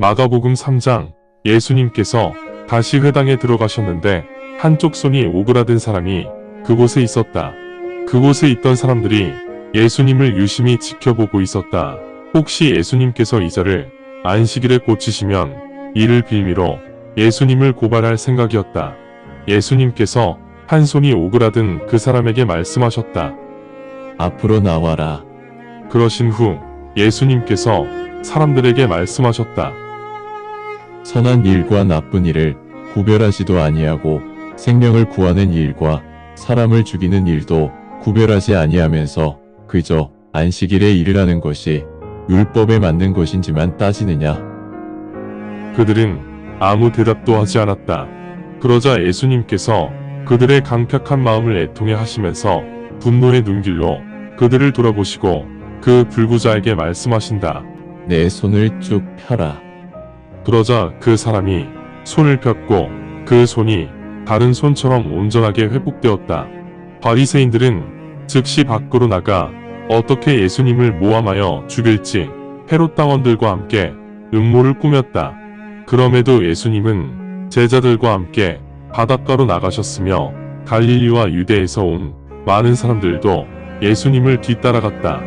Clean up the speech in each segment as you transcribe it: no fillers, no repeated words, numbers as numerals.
마가복음 3장. 예수님께서 다시 회당에 들어가셨는데 한쪽 손이 오그라든 사람이 그곳에 있었다. 그곳에 있던 사람들이 예수님을 유심히 지켜보고 있었다. 혹시 예수님께서 이자를 안식일에 고치시면 이를 빌미로 예수님을 고발할 생각이었다. 예수님께서 한 손이 오그라든 그 사람에게 말씀하셨다. 앞으로 나와라. 그러신 후 예수님께서 사람들에게 말씀하셨다. 선한 일과 나쁜 일을 구별하지도 아니하고 생명을 구하는 일과 사람을 죽이는 일도 구별하지 아니하면서 그저 안식일에 일을 하는 것이 율법에 맞는 것인지만 따지느냐? 그들은 아무 대답도 하지 않았다. 그러자 예수님께서 그들의 강팍한 마음을 애통해 하시면서 분노의 눈길로 그들을 돌아보시고 그 불구자에게 말씀하신다. 내 손을 쭉 펴라. 그러자 그 사람이 손을 폈고 그 손이 다른 손처럼 온전하게 회복되었다. 바리새인들은 즉시 밖으로 나가 어떻게 예수님을 모함하여 죽일지 헤롯 당원들과 함께 음모를 꾸몄다. 그럼에도 예수님은 제자들과 함께 바닷가로 나가셨으며 갈릴리와 유대에서 온 많은 사람들도 예수님을 뒤따라갔다.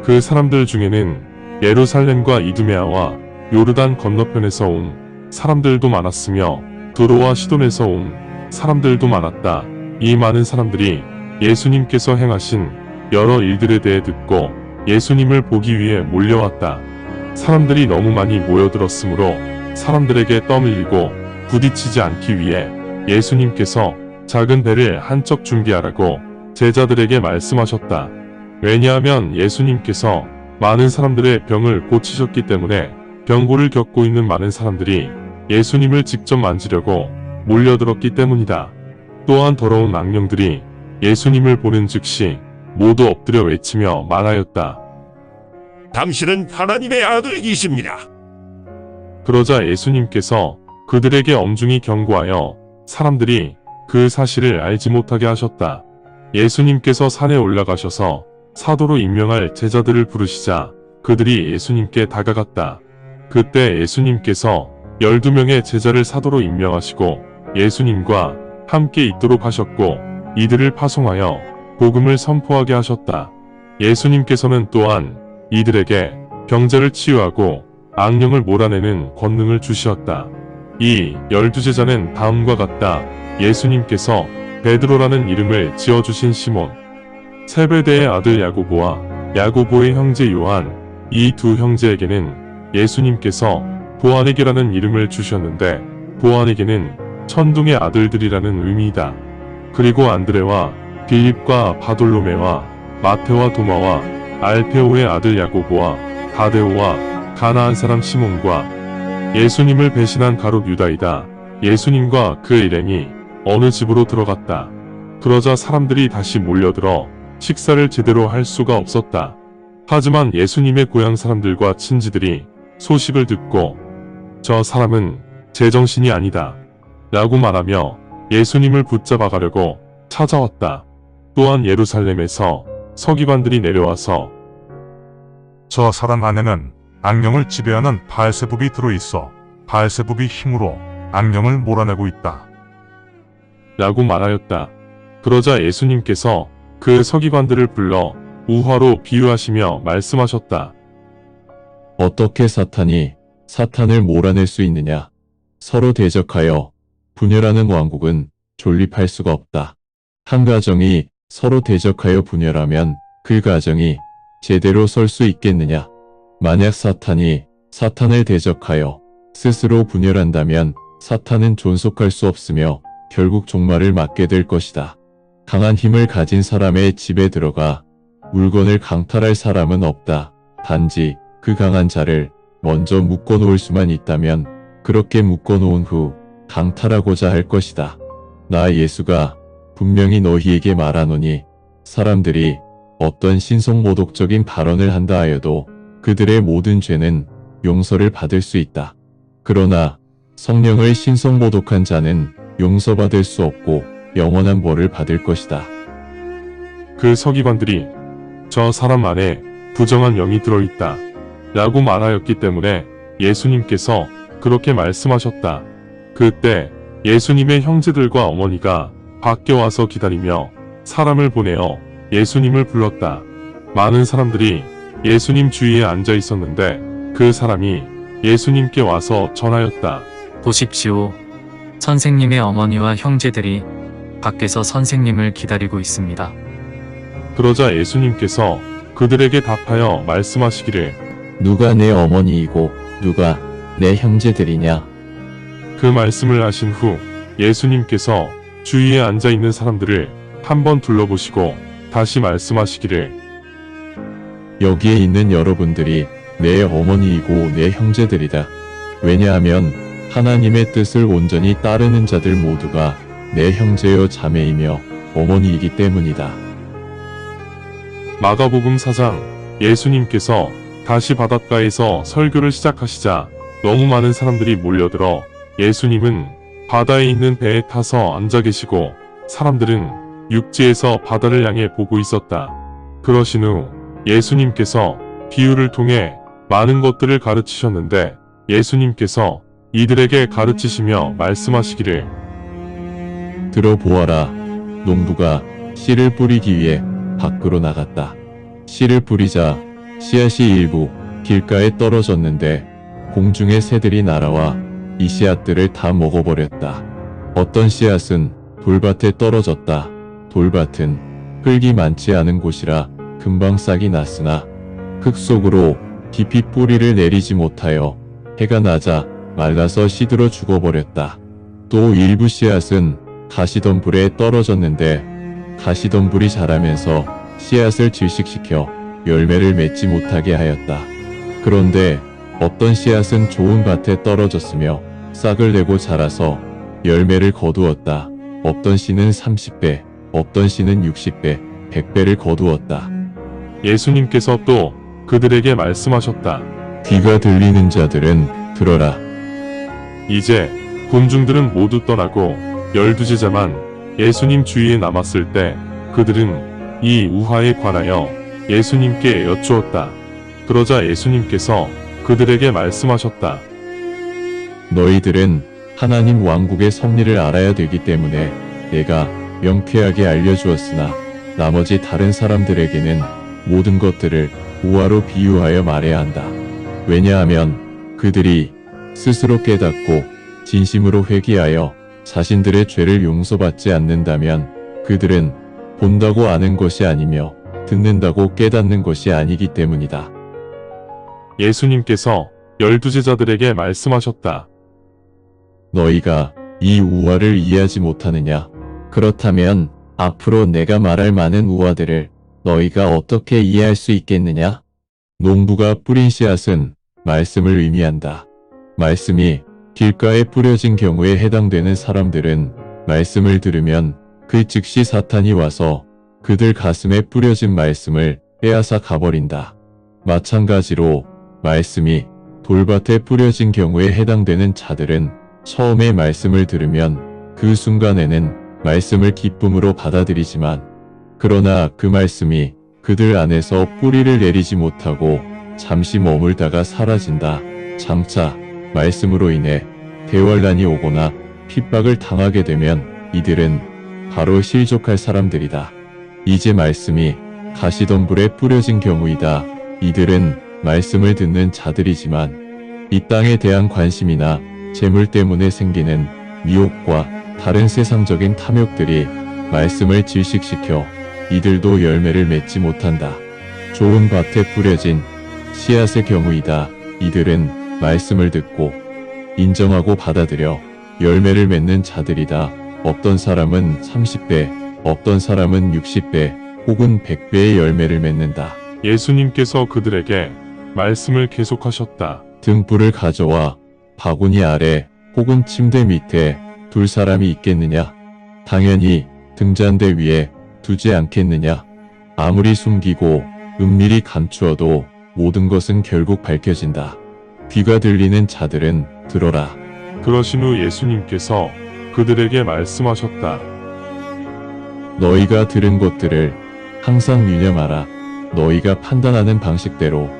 그 사람들 중에는 예루살렘과 이두메아와 요르단 건너편에서 온 사람들도 많았으며 두로와 시돈에서 온 사람들도 많았다. 이 많은 사람들이 예수님께서 행하신 여러 일들에 대해 듣고 예수님을 보기 위해 몰려왔다. 사람들이 너무 많이 모여들었으므로 사람들에게 떠밀리고 부딪히지 않기 위해 예수님께서 작은 배를 한 척 준비하라고 제자들에게 말씀하셨다. 왜냐하면 예수님께서 많은 사람들의 병을 고치셨기 때문에 병고를 겪고 있는 많은 사람들이 예수님을 직접 만지려고 몰려들었기 때문이다. 또한 더러운 악령들이 예수님을 보는 즉시 모두 엎드려 외치며 말하였다. 당신은 하나님의 아들이십니다. 그러자 예수님께서 그들에게 엄중히 경고하여 사람들이 그 사실을 알지 못하게 하셨다. 예수님께서 산에 올라가셔서 사도로 임명할 제자들을 부르시자 그들이 예수님께 다가갔다. 그때 예수님께서 12명의 제자를 사도로 임명하시고 예수님과 함께 있도록 하셨고 이들을 파송하여 복음을 선포하게 하셨다. 예수님께서는 또한 이들에게 병자를 치유하고 악령을 몰아내는 권능을 주시었다. 이 12제자는 다음과 같다. 예수님께서 베드로라는 이름을 지어주신 시몬, 세베대의 아들 야고보와 야고보의 형제 요한, 이 두 형제에게는 예수님께서 보아네게라는 이름을 주셨는데 보아네게는 천둥의 아들들이라는 의미이다. 그리고 안드레와 빌립과 바돌로메와 마테와 도마와 알페오의 아들 야고보와 다데오와 가나안 사람 시몬과 예수님을 배신한 가롯 유다이다. 예수님과 그 일행이 어느 집으로 들어갔다. 그러자 사람들이 다시 몰려들어 식사를 제대로 할 수가 없었다. 하지만 예수님의 고향 사람들과 친지들이 소식을 듣고 저 사람은 제정신이 아니다 라고 말하며 예수님을 붙잡아 가려고 찾아왔다. 또한 예루살렘에서 서기관들이 내려와서 저 사람 안에는 악령을 지배하는 바알세불이 들어있어 바알세불이 힘으로 악령을 몰아내고 있다. 라고 말하였다. 그러자 예수님께서 그 서기관들을 불러 우화로 비유하시며 말씀하셨다. 어떻게 사탄이 사탄을 몰아낼 수 있느냐? 서로 대적하여 분열하는 왕국은 존립할 수가 없다. 한 가정이 서로 대적하여 분열하면 그 가정이 제대로 설 수 있겠느냐? 만약 사탄이 사탄을 대적하여 스스로 분열한다면 사탄은 존속할 수 없으며 결국 종말을 맞게 될 것이다. 강한 힘을 가진 사람의 집에 들어가 물건을 강탈할 사람은 없다. 단지 그 강한 자를 먼저 묶어놓을 수만 있다면 그렇게 묶어놓은 후 강탈하고자 할 것이다. 나 예수가 분명히 너희에게 말하노니 사람들이 어떤 신성모독적인 발언을 한다 하여도 그들의 모든 죄는 용서를 받을 수 있다. 그러나 성령을 신성모독한 자는 용서받을 수 없고 영원한 벌을 받을 것이다. 그 서기관들이 저 사람 안에 부정한 영이 들어있다 라고 말하였기 때문에 예수님께서 그렇게 말씀하셨다. 그때 예수님의 형제들과 어머니가 밖에 와서 기다리며 사람을 보내어 예수님을 불렀다. 많은 사람들이 예수님 주위에 앉아 있었는데 그 사람이 예수님께 와서 전하였다. 보십시오. 선생님의 어머니와 형제들이 밖에서 선생님을 기다리고 있습니다. 그러자 예수님께서 그들에게 답하여 말씀하시기를 누가 내 어머니이고 누가 내 형제들이냐? 그 말씀을 하신 후 예수님께서 주위에 앉아 있는 사람들을 한번 둘러보시고 다시 말씀하시기를 여기에 있는 여러분들이 내 어머니이고 내 형제들이다. 왜냐하면 하나님의 뜻을 온전히 따르는 자들 모두가 내 형제요 자매이며 어머니이기 때문이다. 마가복음 4장. 예수님께서 다시 바닷가에서 설교를 시작하시자 너무 많은 사람들이 몰려들어 예수님은 바다에 있는 배에 타서 앉아 계시고 사람들은 육지에서 바다를 향해 보고 있었다. 그러신 후 예수님께서 비유를 통해 많은 것들을 가르치셨는데 예수님께서 이들에게 가르치시며 말씀하시기를 들어보아라. 농부가 씨를 뿌리기 위해 밖으로 나갔다. 씨를 뿌리자 씨앗이 일부 길가에 떨어졌는데 공중의 새들이 날아와 이 씨앗들을 다 먹어버렸다. 어떤 씨앗은 돌밭에 떨어졌다. 돌밭은 흙이 많지 않은 곳이라 금방 싹이 났으나 흙 속으로 깊이 뿌리를 내리지 못하여 해가 나자 말라서 시들어 죽어버렸다. 또 일부 씨앗은 가시덤불에 떨어졌는데 가시덤불이 자라면서 씨앗을 질식시켜 열매를 맺지 못하게 하였다. 그런데 어떤 씨앗은 좋은 밭에 떨어졌으며 싹을 내고 자라서 열매를 거두었다. 어떤 씨는 30배, 어떤 씨는 60배, 100배를 거두었다. 예수님께서 또 그들에게 말씀하셨다. 귀가 들리는 자들은 들어라. 이제 군중들은 모두 떠나고 12제자만 예수님 주위에 남았을 때 그들은 이 우화에 관하여 예수님께 여쭈었다. 그러자 예수님께서 그들에게 말씀하셨다. 너희들은 하나님 왕국의 섭리를 알아야 되기 때문에 내가 명쾌하게 알려주었으나 나머지 다른 사람들에게는 모든 것들을 우화로 비유하여 말해야 한다. 왜냐하면 그들이 스스로 깨닫고 진심으로 회개하여 자신들의 죄를 용서받지 않는다면 그들은 본다고 아는 것이 아니며 듣는다고 깨닫는 것이 아니기 때문이다. 예수님께서 12제자들에게 말씀하셨다. 너희가 이 우화를 이해하지 못하느냐? 그렇다면 앞으로 내가 말할 많은 우화들을 너희가 어떻게 이해할 수 있겠느냐? 농부가 뿌린 씨앗은 말씀을 의미한다. 말씀이 길가에 뿌려진 경우에 해당되는 사람들은 말씀을 들으면 그 즉시 사탄이 와서 그들 가슴에 뿌려진 말씀을 빼앗아 가버린다. 마찬가지로 말씀이 돌밭에 뿌려진 경우에 해당되는 자들은 처음에 말씀을 들으면 그 순간에는 말씀을 기쁨으로 받아들이지만 그러나 그 말씀이 그들 안에서 뿌리를 내리지 못하고 잠시 머물다가 사라진다. 장차 말씀으로 인해 대환란이 오거나 핍박을 당하게 되면 이들은 바로 실족할 사람들이다. 이제 말씀이 가시덤불에 뿌려진 경우이다. 이들은 말씀을 듣는 자들이지만 이 땅에 대한 관심이나 재물 때문에 생기는 미혹과 다른 세상적인 탐욕들이 말씀을 질식시켜 이들도 열매를 맺지 못한다. 좋은 밭에 뿌려진 씨앗의 경우이다. 이들은 말씀을 듣고 인정하고 받아들여 열매를 맺는 자들이다. 어떤 사람은 30배, 어떤 사람은 60배 혹은 100배의 열매를 맺는다. 예수님께서 그들에게 말씀을 계속하셨다. 등불을 가져와 바구니 아래 혹은 침대 밑에 둘 사람이 있겠느냐? 당연히 등잔대 위에 두지 않겠느냐? 아무리 숨기고 은밀히 감추어도 모든 것은 결국 밝혀진다. 귀가 들리는 자들은 들어라. 그러신 후 예수님께서 그들에게 말씀하셨다. 너희가 들은 것들을 항상 유념하라. 너희가 판단하는 방식대로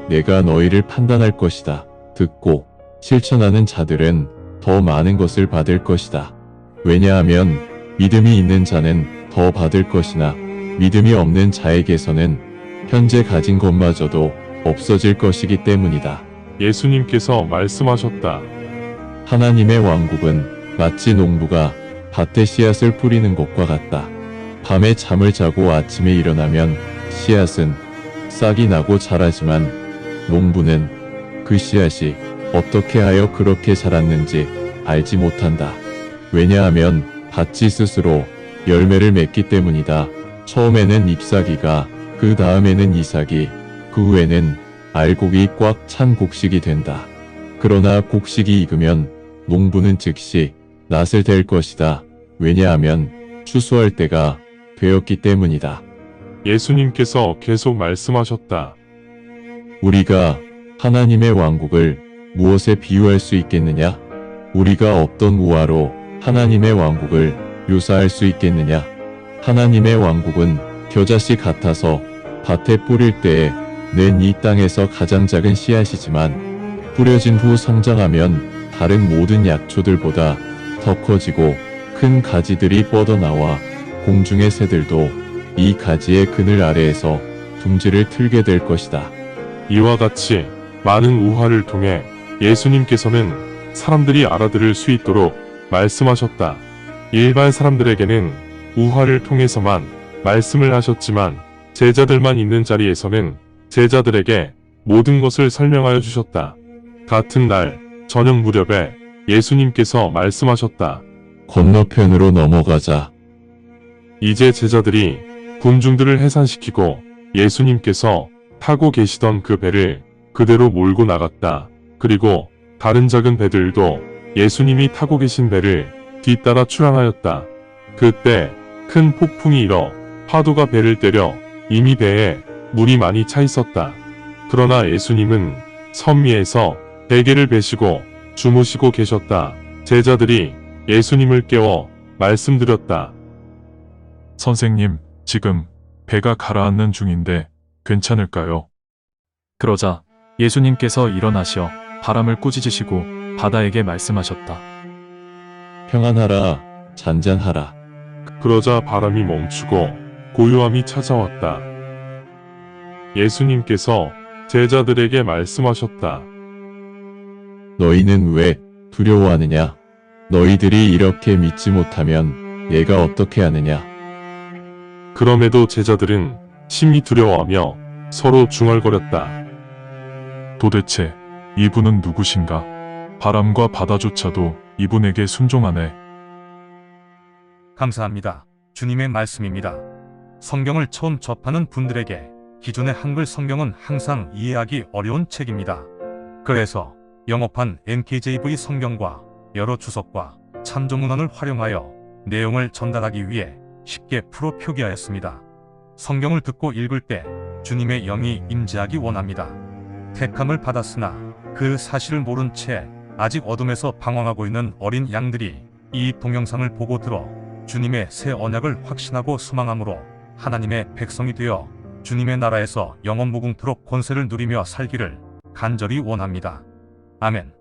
내가 너희를 판단할 것이다. 듣고 실천하는 자들은 더 많은 것을 받을 것이다. 왜냐하면 믿음이 있는 자는 더 받을 것이나 믿음이 없는 자에게서는 현재 가진 것마저도 없어질 것이기 때문이다. 예수님께서 말씀하셨다. 하나님의 왕국은 마치 농부가 밭에 씨앗을 뿌리는 것과 같다. 밤에 잠을 자고 아침에 일어나면 씨앗은 싹이 나고 자라지만 농부는 그 씨앗이 어떻게 하여 그렇게 자랐는지 알지 못한다. 왜냐하면 밭이 스스로 열매를 맺기 때문이다. 처음에는 잎사귀가, 그 다음에는 이삭이, 그 후에는 알곡이 꽉 찬 곡식이 된다. 그러나 곡식이 익으면 농부는 즉시 낫을 댈 것이다. 왜냐하면 추수할 때가 되었기 때문이다. 예수님께서 계속 말씀하셨다. 우리가 하나님의 왕국을 무엇에 비유할 수 있겠느냐? 우리가 어떤 우화로 하나님의 왕국을 묘사할 수 있겠느냐? 하나님의 왕국은 겨자씨 같아서 밭에 뿌릴 때에 낸 이 땅에서 가장 작은 씨앗이지만 뿌려진 후 성장하면 다른 모든 약초들보다 더 커지고 큰 가지들이 뻗어나와 공중의 새들도 이 가지의 그늘 아래에서 둥지를 틀게 될 것이다. 이와 같이 많은 우화를 통해 예수님께서는 사람들이 알아들을 수 있도록 말씀하셨다. 일반 사람들에게는 우화를 통해서만 말씀을 하셨지만 제자들만 있는 자리에서는 제자들에게 모든 것을 설명하여 주셨다. 같은 날 저녁 무렵에 예수님께서 말씀하셨다. 건너편으로 넘어가자. 이제 제자들이 군중들을 해산시키고 예수님께서 타고 계시던 그 배를 그대로 몰고 나갔다. 그리고 다른 작은 배들도 예수님이 타고 계신 배를 뒤따라 출항하였다. 그때 큰 폭풍이 일어 파도가 배를 때려 이미 배에 물이 많이 차 있었다. 그러나 예수님은 섬 위에서 베개를 베시고 주무시고 계셨다. 제자들이 예수님을 깨워 말씀드렸다. 선생님, 지금 배가 가라앉는 중인데 괜찮을까요? 그러자 예수님께서 일어나시어 바람을 꾸짖으시고 바다에게 말씀하셨다. 평안하라, 잔잔하라. 그러자 바람이 멈추고 고요함이 찾아왔다. 예수님께서 제자들에게 말씀하셨다. 너희는 왜 두려워하느냐? 너희들이 이렇게 믿지 못하면 내가 어떻게 하느냐? 그럼에도 제자들은 심히 두려워하며 서로 중얼거렸다. 도대체 이분은 누구신가? 바람과 바다조차도 이분에게 순종하네. 감사합니다. 주님의 말씀입니다. 성경을 처음 접하는 분들에게 기존의 한글 성경은 항상 이해하기 어려운 책입니다. 그래서 영어판 NKJV 성경과 여러 주석과 참조문헌을 활용하여 내용을 전달하기 위해 쉽게 풀어 표기하였습니다. 성경을 듣고 읽을 때 주님의 영이 임재하기 원합니다. 택함을 받았으나 그 사실을 모른 채 아직 어둠에서 방황하고 있는 어린 양들이 이 동영상을 보고 들어 주님의 새 언약을 확신하고 소망함으로 하나님의 백성이 되어 주님의 나라에서 영원 무궁토록 권세를 누리며 살기를 간절히 원합니다. 아멘.